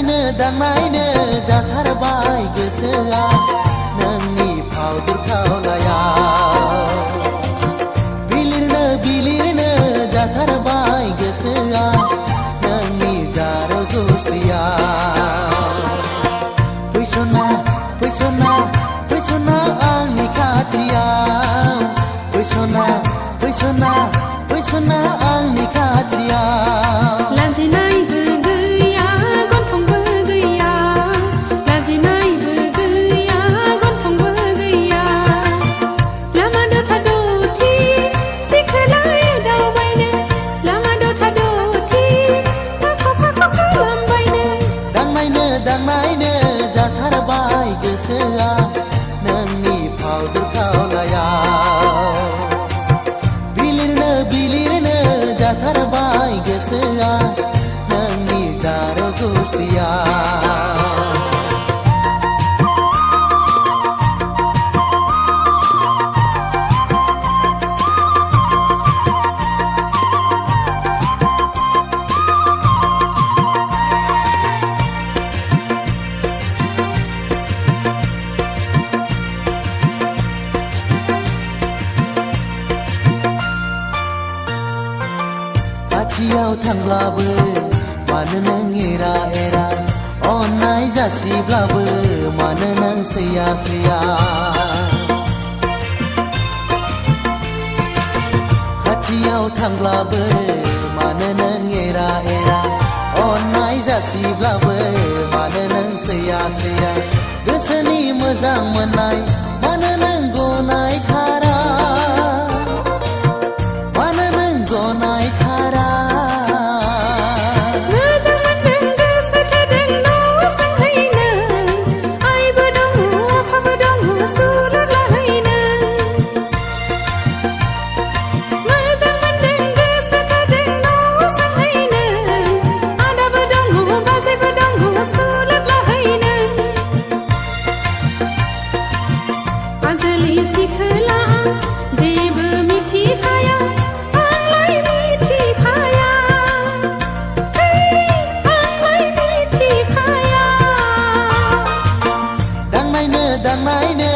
दांनायनो जाथारबाय गोसोआ नोंनि फावदुर खावलायाव बिलिरनो जाथारबाय गोसोआ नोंनि जार गुस्थियाव फैसना आंनि खाथियाव फैसना आंनि खाथियाव लाजिनायबो गैया गन्थंबो गैया लाजिनायबो गैया गन्थंबो गैया लामा दथा दथि सिखोलाय दावबायनो लामा दथा दथि फाख' खालामबायनो दांनायनो जाथारबाय गोसोआ नोंनि फावदुर खावलायाव बिलिरनो जाथारबाय गोसोआ नोंनि जार गुस्थियाव खाथियाव थांब्लाबो मानो नों एरा अननाय जासिब्लाबो मानो नों सैया खाथियाव थांब्लाबो मानो नों एरा अननाय जासिब्लाबो मानो नों सैया गोसोनि मोजां मोननाय मानो नों गनाय खारा दांनायनो